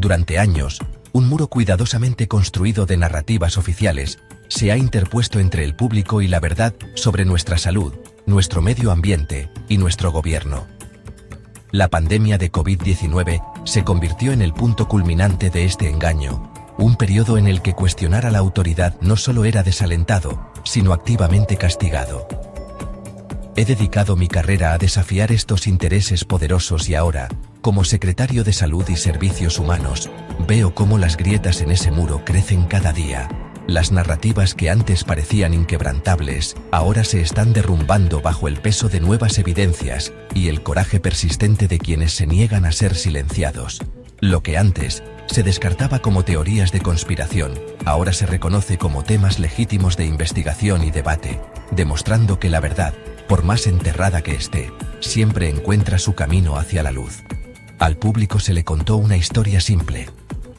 Durante años, un muro cuidadosamente construido de narrativas oficiales se ha interpuesto entre el público y la verdad sobre nuestra salud, nuestro medio ambiente y nuestro gobierno. La pandemia de COVID-19 se convirtió en el punto culminante de este engaño, un periodo en el que cuestionar a la autoridad no solo era desalentado, sino activamente castigado. He dedicado mi carrera a desafiar estos intereses poderosos y ahora, como secretario de Salud y Servicios Humanos, veo cómo las grietas en ese muro crecen cada día. Las narrativas que antes parecían inquebrantables, ahora se están derrumbando bajo el peso de nuevas evidencias y el coraje persistente de quienes se niegan a ser silenciados. Lo que antes se descartaba como teorías de conspiración, ahora se reconoce como temas legítimos de investigación y debate, demostrando que la verdad, por más enterrada que esté, siempre encuentra su camino hacia la luz. Al público se le contó una historia simple.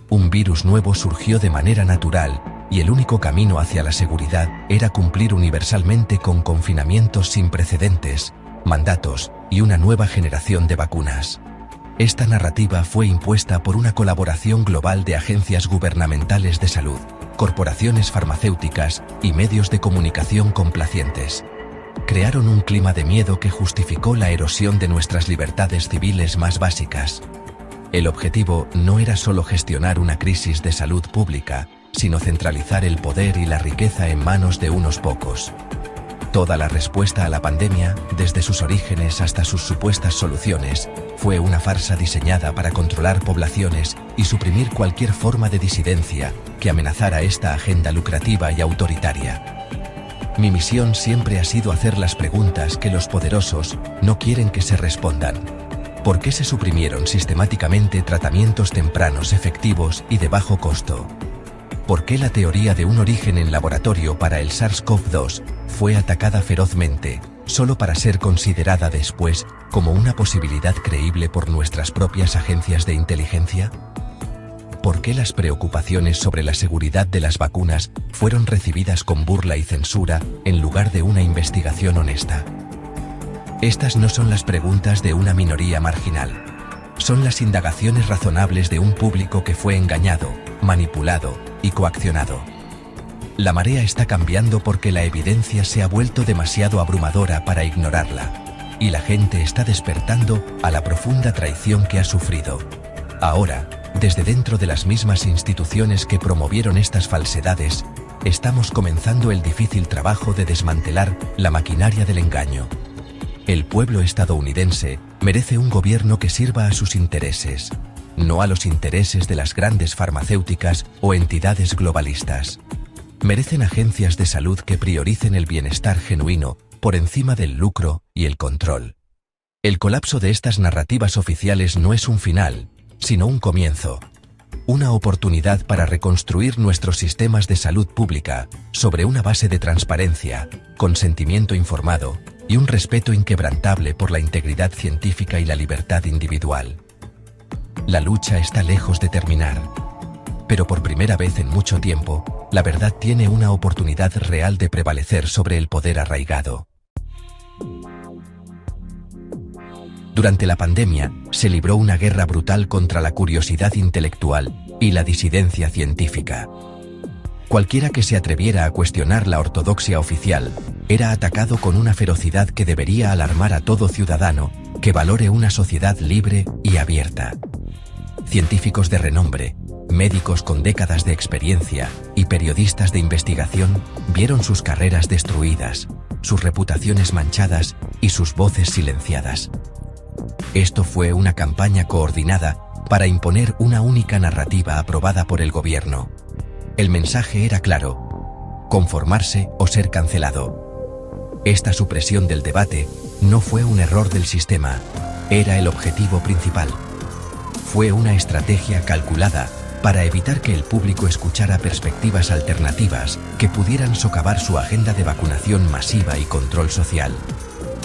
Un virus nuevo surgió de manera natural, y el único camino hacia la seguridad era cumplir universalmente con confinamientos sin precedentes, mandatos y una nueva generación de vacunas. Esta narrativa fue impuesta por una colaboración global de agencias gubernamentales de salud, corporaciones farmacéuticas y medios de comunicación complacientes. Crearon un clima de miedo que justificó la erosión de nuestras libertades civiles más básicas. El objetivo no era solo gestionar una crisis de salud pública, sino centralizar el poder y la riqueza en manos de unos pocos. Toda la respuesta a la pandemia, desde sus orígenes hasta sus supuestas soluciones, fue una farsa diseñada para controlar poblaciones y suprimir cualquier forma de disidencia que amenazara esta agenda lucrativa y autoritaria. Mi misión siempre ha sido hacer las preguntas que los poderosos no quieren que se respondan. ¿Por qué se suprimieron sistemáticamente tratamientos tempranos efectivos y de bajo costo? ¿Por qué la teoría de un origen en laboratorio para el SARS-CoV-2 fue atacada ferozmente, solo para ser considerada después como una posibilidad creíble por nuestras propias agencias de inteligencia? ¿Por qué las preocupaciones sobre la seguridad de las vacunas fueron recibidas con burla y censura en lugar de una investigación honesta? Estas no son las preguntas de una minoría marginal. Son las indagaciones razonables de un público que fue engañado, manipulado y coaccionado. La marea está cambiando porque la evidencia se ha vuelto demasiado abrumadora para ignorarla, y la gente está despertando a la profunda traición que ha sufrido. Ahora, desde dentro de las mismas instituciones que promovieron estas falsedades, estamos comenzando el difícil trabajo de desmantelar la maquinaria del engaño. El pueblo estadounidense merece un gobierno que sirva a sus intereses, no a los intereses de las grandes farmacéuticas o entidades globalistas. Merecen agencias de salud que prioricen el bienestar genuino por encima del lucro y el control. El colapso de estas narrativas oficiales no es un final, sino un comienzo. Una oportunidad para reconstruir nuestros sistemas de salud pública sobre una base de transparencia, consentimiento informado y un respeto inquebrantable por la integridad científica y la libertad individual. La lucha está lejos de terminar, pero por primera vez en mucho tiempo, la verdad tiene una oportunidad real de prevalecer sobre el poder arraigado. Durante la pandemia, se libró una guerra brutal contra la curiosidad intelectual y la disidencia científica. Cualquiera que se atreviera a cuestionar la ortodoxia oficial era atacado con una ferocidad que debería alarmar a todo ciudadano que valore una sociedad libre y abierta. Científicos de renombre, médicos con décadas de experiencia y periodistas de investigación vieron sus carreras destruidas, sus reputaciones manchadas y sus voces silenciadas. Esto fue una campaña coordinada para imponer una única narrativa aprobada por el gobierno. El mensaje era claro: conformarse o ser cancelado. Esta supresión del debate no fue un error del sistema, era el objetivo principal. Fue una estrategia calculada para evitar que el público escuchara perspectivas alternativas que pudieran socavar su agenda de vacunación masiva y control social.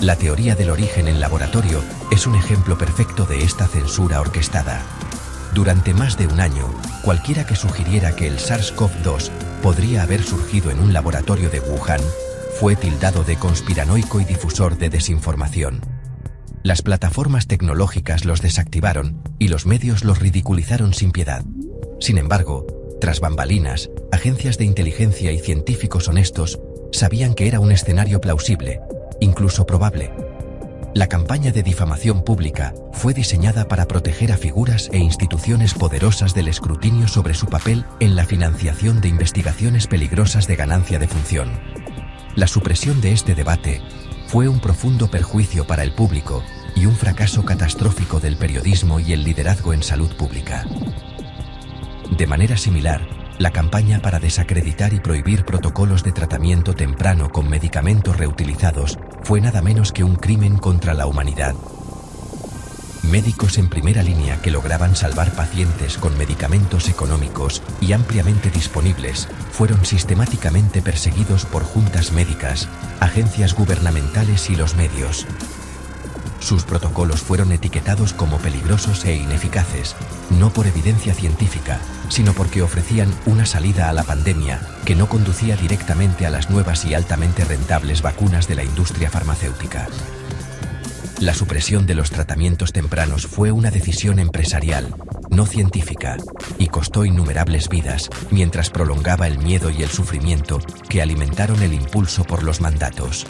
La teoría del origen en laboratorio es un ejemplo perfecto de esta censura orquestada. Durante más de un año, cualquiera que sugiriera que el SARS-CoV-2 podría haber surgido en un laboratorio de Wuhan fue tildado de conspiranoico y difusor de desinformación. Las plataformas tecnológicas los desactivaron y los medios los ridiculizaron sin piedad. Sin embargo, tras bambalinas, agencias de inteligencia y científicos honestos sabían que era un escenario plausible, incluso probable. La campaña de difamación pública fue diseñada para proteger a figuras e instituciones poderosas del escrutinio sobre su papel en la financiación de investigaciones peligrosas de ganancia de función. La supresión de este debate fue un profundo perjuicio para el público y un fracaso catastrófico del periodismo y el liderazgo en salud pública. De manera similar, la campaña para desacreditar y prohibir protocolos de tratamiento temprano con medicamentos reutilizados fue nada menos que un crimen contra la humanidad. Médicos en primera línea que lograban salvar pacientes con medicamentos económicos y ampliamente disponibles fueron sistemáticamente perseguidos por juntas médicas, agencias gubernamentales y los medios. Sus protocolos fueron etiquetados como peligrosos e ineficaces, no por evidencia científica, sino porque ofrecían una salida a la pandemia que no conducía directamente a las nuevas y altamente rentables vacunas de la industria farmacéutica. La supresión de los tratamientos tempranos fue una decisión empresarial, no científica, y costó innumerables vidas, mientras prolongaba el miedo y el sufrimiento que alimentaron el impulso por los mandatos.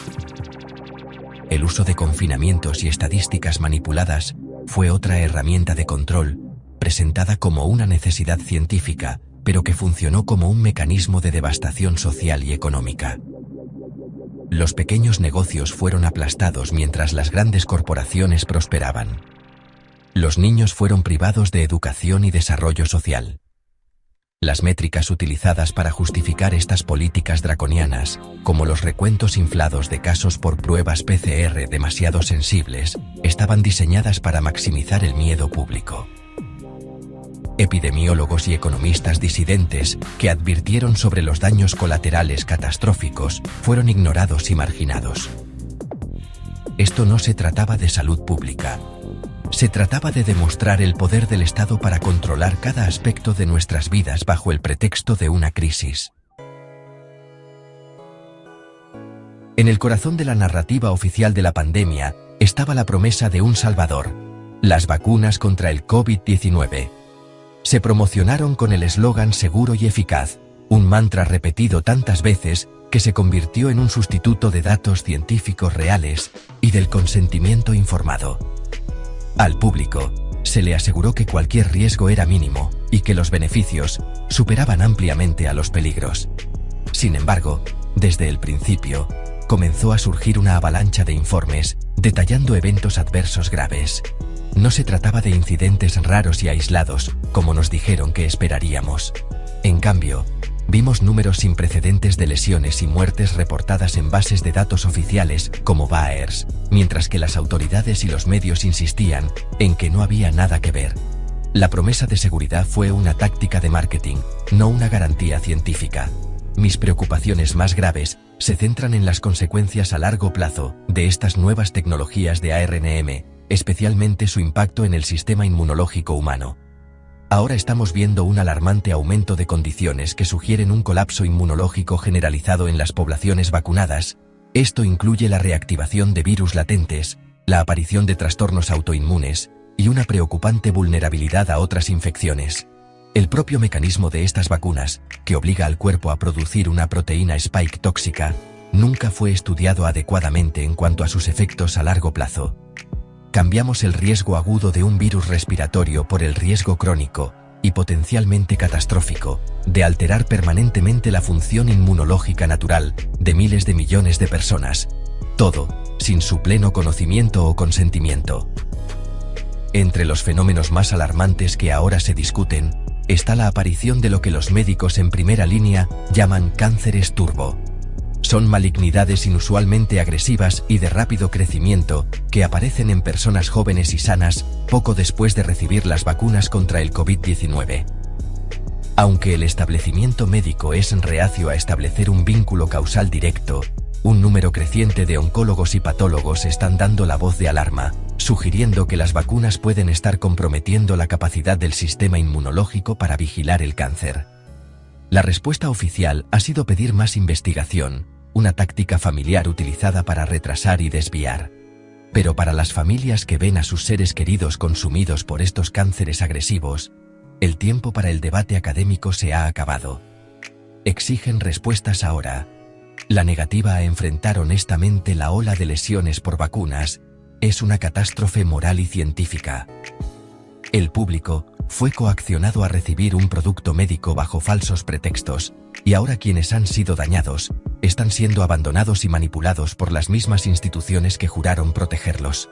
El uso de confinamientos y estadísticas manipuladas fue otra herramienta de control, presentada como una necesidad científica, pero que funcionó como un mecanismo de devastación social y económica. Los pequeños negocios fueron aplastados mientras las grandes corporaciones prosperaban. Los niños fueron privados de educación y desarrollo social. Las métricas utilizadas para justificar estas políticas draconianas, como los recuentos inflados de casos por pruebas PCR demasiado sensibles, estaban diseñadas para maximizar el miedo público. Epidemiólogos y economistas disidentes que advirtieron sobre los daños colaterales catastróficos fueron ignorados y marginados. Esto no se trataba de salud pública. Se trataba de demostrar el poder del Estado para controlar cada aspecto de nuestras vidas bajo el pretexto de una crisis. En el corazón de la narrativa oficial de la pandemia estaba la promesa de un salvador: las vacunas contra el COVID-19. Se promocionaron con el eslogan seguro y eficaz, un mantra repetido tantas veces que se convirtió en un sustituto de datos científicos reales y del consentimiento informado. Al público se le aseguró que cualquier riesgo era mínimo y que los beneficios superaban ampliamente a los peligros. Sin embargo, desde el principio, comenzó a surgir una avalancha de informes detallando eventos adversos graves. No se trataba de incidentes raros y aislados, como nos dijeron que esperaríamos. En cambio, vimos números sin precedentes de lesiones y muertes reportadas en bases de datos oficiales como VAERS, mientras que las autoridades y los medios insistían en que no había nada que ver. La promesa de seguridad fue una táctica de marketing, no una garantía científica. Mis preocupaciones más graves se centran en las consecuencias a largo plazo de estas nuevas tecnologías de ARNM, especialmente su impacto en el sistema inmunológico humano. Ahora estamos viendo un alarmante aumento de condiciones que sugieren un colapso inmunológico generalizado en las poblaciones vacunadas. Esto incluye la reactivación de virus latentes, la aparición de trastornos autoinmunes y una preocupante vulnerabilidad a otras infecciones. El propio mecanismo de estas vacunas, que obliga al cuerpo a producir una proteína spike tóxica, nunca fue estudiado adecuadamente en cuanto a sus efectos a largo plazo. Cambiamos el riesgo agudo de un virus respiratorio por el riesgo crónico y potencialmente catastrófico de alterar permanentemente la función inmunológica natural de miles de millones de personas, todo sin su pleno conocimiento o consentimiento. Entre los fenómenos más alarmantes que ahora se discuten está la aparición de lo que los médicos en primera línea llaman cánceres turbo. Son malignidades inusualmente agresivas y de rápido crecimiento que aparecen en personas jóvenes y sanas poco después de recibir las vacunas contra el COVID-19. Aunque el establecimiento médico es reacio a establecer un vínculo causal directo, un número creciente de oncólogos y patólogos están dando la voz de alarma, sugiriendo que las vacunas pueden estar comprometiendo la capacidad del sistema inmunológico para vigilar el cáncer. La respuesta oficial ha sido pedir más investigación, una táctica familiar utilizada para retrasar y desviar. Pero para las familias que ven a sus seres queridos consumidos por estos cánceres agresivos, el tiempo para el debate académico se ha acabado. Exigen respuestas ahora. La negativa a enfrentar honestamente la ola de lesiones por vacunas es una catástrofe moral y científica. El público fue coaccionado a recibir un producto médico bajo falsos pretextos, y ahora quienes han sido dañados están siendo abandonados y manipulados por las mismas instituciones que juraron protegerlos.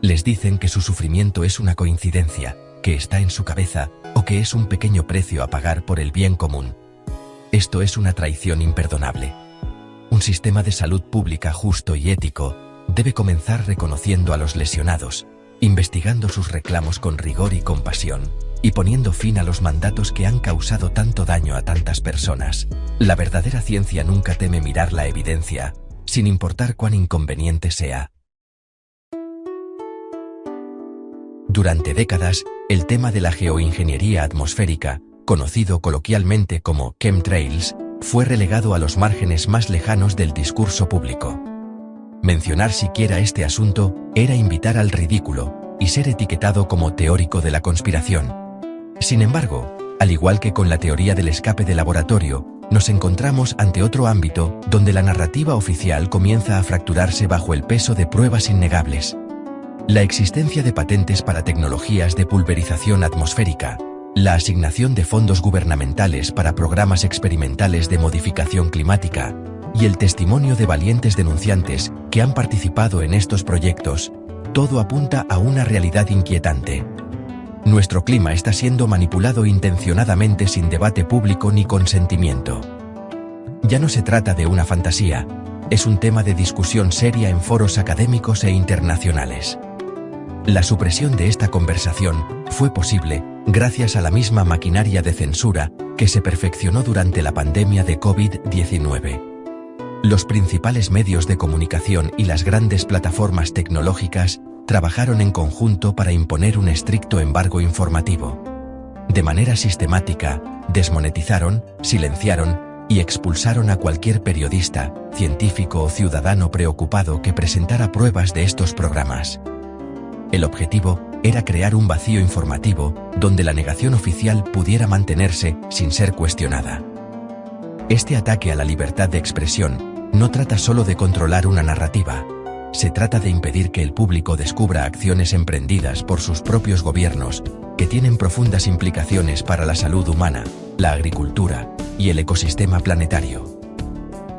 Les dicen que su sufrimiento es una coincidencia, que está en su cabeza, o que es un pequeño precio a pagar por el bien común. Esto es una traición imperdonable. Un sistema de salud pública justo y ético debe comenzar reconociendo a los lesionados, investigando sus reclamos con rigor y compasión, y poniendo fin a los mandatos que han causado tanto daño a tantas personas. La verdadera ciencia nunca teme mirar la evidencia, sin importar cuán inconveniente sea. Durante décadas, el tema de la geoingeniería atmosférica, conocido coloquialmente como chemtrails, fue relegado a los márgenes más lejanos del discurso público. Mencionar siquiera este asunto era invitar al ridículo y ser etiquetado como teórico de la conspiración. Sin embargo, al igual que con la teoría del escape de laboratorio, nos encontramos ante otro ámbito donde la narrativa oficial comienza a fracturarse bajo el peso de pruebas innegables. La existencia de patentes para tecnologías de pulverización atmosférica, la asignación de fondos gubernamentales para programas experimentales de modificación climática, y el testimonio de valientes denunciantes que han participado en estos proyectos, todo apunta a una realidad inquietante. Nuestro clima está siendo manipulado intencionadamente sin debate público ni consentimiento. Ya no se trata de una fantasía, es un tema de discusión seria en foros académicos e internacionales. La supresión de esta conversación fue posible gracias a la misma maquinaria de censura que se perfeccionó durante la pandemia de COVID-19. Los principales medios de comunicación y las grandes plataformas tecnológicas trabajaron en conjunto para imponer un estricto embargo informativo. De manera sistemática, desmonetizaron, silenciaron y expulsaron a cualquier periodista, científico o ciudadano preocupado que presentara pruebas de estos programas. El objetivo era crear un vacío informativo donde la negación oficial pudiera mantenerse sin ser cuestionada. Este ataque a la libertad de expresión no trata solo de controlar una narrativa. Se trata de impedir que el público descubra acciones emprendidas por sus propios gobiernos que tienen profundas implicaciones para la salud humana, la agricultura y el ecosistema planetario.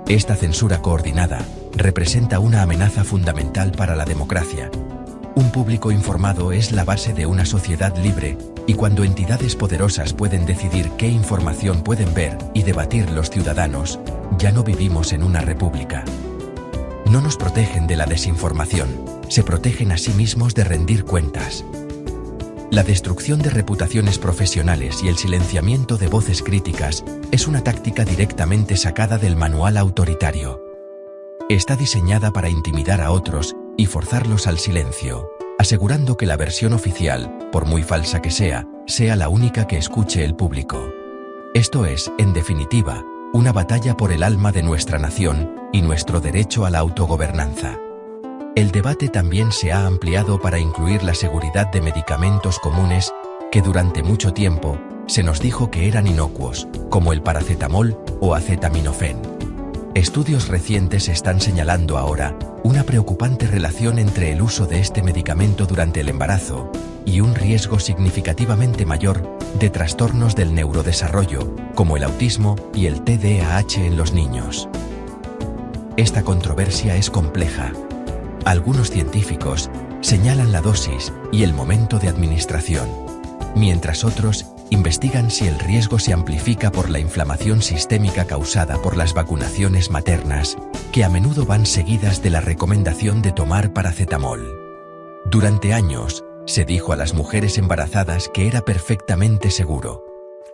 Esta censura coordinada representa una amenaza fundamental para la democracia. Un público informado es la base de una sociedad libre, y cuando entidades poderosas pueden decidir qué información pueden ver y debatir los ciudadanos, ya no vivimos en una república. No nos protegen de la desinformación, se protegen a sí mismos de rendir cuentas. La destrucción de reputaciones profesionales y el silenciamiento de voces críticas es una táctica directamente sacada del manual autoritario. Está diseñada para intimidar a otros y forzarlos al silencio, asegurando que la versión oficial, por muy falsa que sea la única que escuche el público. Esto es, en definitiva, una batalla por el alma de nuestra nación y nuestro derecho a la autogobernanza. El debate también se ha ampliado para incluir la seguridad de medicamentos comunes que durante mucho tiempo se nos dijo que eran inocuos, como el paracetamol o acetaminofén. Estudios recientes están señalando ahora una preocupante relación entre el uso de este medicamento durante el embarazo y un riesgo significativamente mayor de trastornos del neurodesarrollo, como el autismo y el TDAH en los niños. Esta controversia es compleja. Algunos científicos señalan la dosis y el momento de administración, mientras otros investigan si el riesgo se amplifica por la inflamación sistémica causada por las vacunaciones maternas, que a menudo van seguidas de la recomendación de tomar paracetamol. Durante años, se dijo a las mujeres embarazadas que era perfectamente seguro.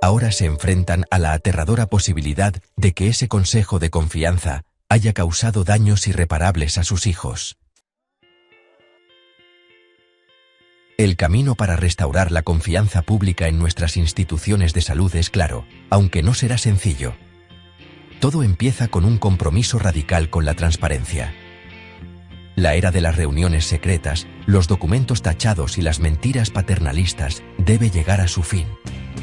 Ahora se enfrentan a la aterradora posibilidad de que ese consejo de confianza haya causado daños irreparables a sus hijos. El camino para restaurar la confianza pública en nuestras instituciones de salud es claro, aunque no será sencillo. Todo empieza con un compromiso radical con la transparencia. La era de las reuniones secretas, los documentos tachados y las mentiras paternalistas debe llegar a su fin.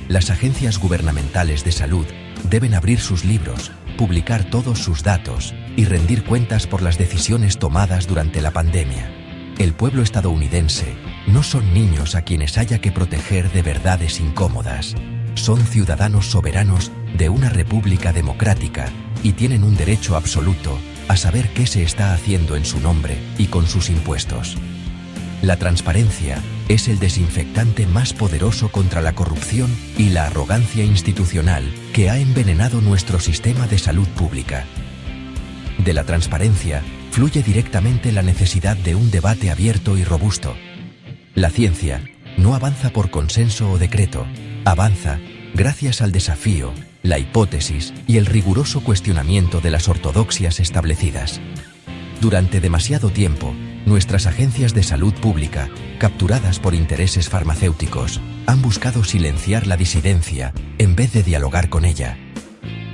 Las agencias gubernamentales de salud deben abrir sus libros, publicar todos sus datos y rendir cuentas por las decisiones tomadas durante la pandemia. El pueblo estadounidense no son niños a quienes haya que proteger de verdades incómodas. Son ciudadanos soberanos de una república democrática y tienen un derecho absoluto a saber qué se está haciendo en su nombre y con sus impuestos. La transparencia es el desinfectante más poderoso contra la corrupción y la arrogancia institucional que ha envenenado nuestro sistema de salud pública. De la transparencia fluye directamente la necesidad de un debate abierto y robusto. La ciencia no avanza por consenso o decreto, avanza gracias al desafío, la hipótesis y el riguroso cuestionamiento de las ortodoxias establecidas. Durante demasiado tiempo, nuestras agencias de salud pública, capturadas por intereses farmacéuticos, han buscado silenciar la disidencia en vez de dialogar con ella.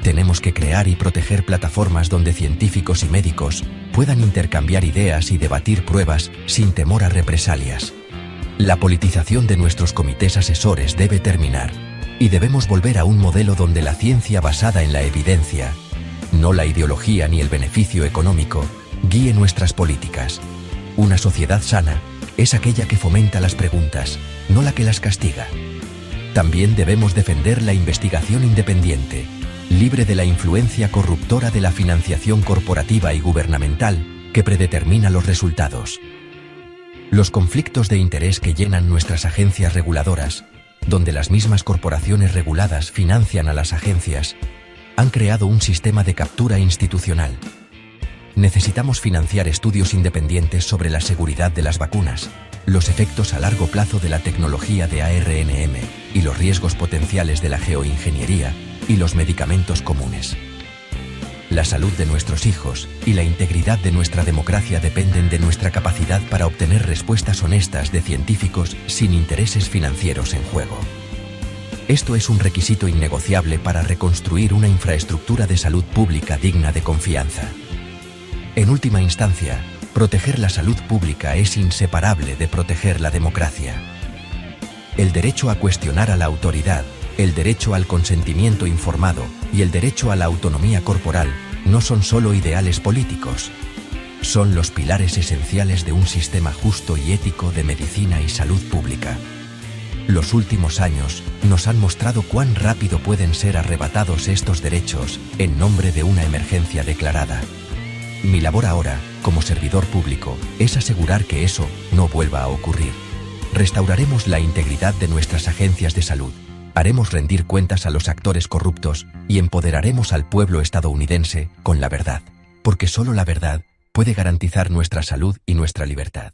Tenemos que crear y proteger plataformas donde científicos y médicos puedan intercambiar ideas y debatir pruebas sin temor a represalias. La politización de nuestros comités asesores debe terminar, y debemos volver a un modelo donde la ciencia basada en la evidencia, no la ideología ni el beneficio económico, guíe nuestras políticas. Una sociedad sana es aquella que fomenta las preguntas, no la que las castiga. También debemos defender la investigación independiente, libre de la influencia corruptora de la financiación corporativa y gubernamental que predetermina los resultados. Los conflictos de interés que llenan nuestras agencias reguladoras, donde las mismas corporaciones reguladas financian a las agencias, han creado un sistema de captura institucional. Necesitamos financiar estudios independientes sobre la seguridad de las vacunas, los efectos a largo plazo de la tecnología de ARNM y los riesgos potenciales de la geoingeniería y los medicamentos comunes. La salud de nuestros hijos y la integridad de nuestra democracia dependen de nuestra capacidad para obtener respuestas honestas de científicos sin intereses financieros en juego. Esto es un requisito innegociable para reconstruir una infraestructura de salud pública digna de confianza. En última instancia, proteger la salud pública es inseparable de proteger la democracia. El derecho a cuestionar a la autoridad, el derecho al consentimiento informado y el derecho a la autonomía corporal no son solo ideales políticos. Son los pilares esenciales de un sistema justo y ético de medicina y salud pública. Los últimos años nos han mostrado cuán rápido pueden ser arrebatados estos derechos en nombre de una emergencia declarada. Mi labor ahora, como servidor público, es asegurar que eso no vuelva a ocurrir. Restauraremos la integridad de nuestras agencias de salud. Haremos rendir cuentas a los actores corruptos y empoderaremos al pueblo estadounidense con la verdad, porque solo la verdad puede garantizar nuestra salud y nuestra libertad.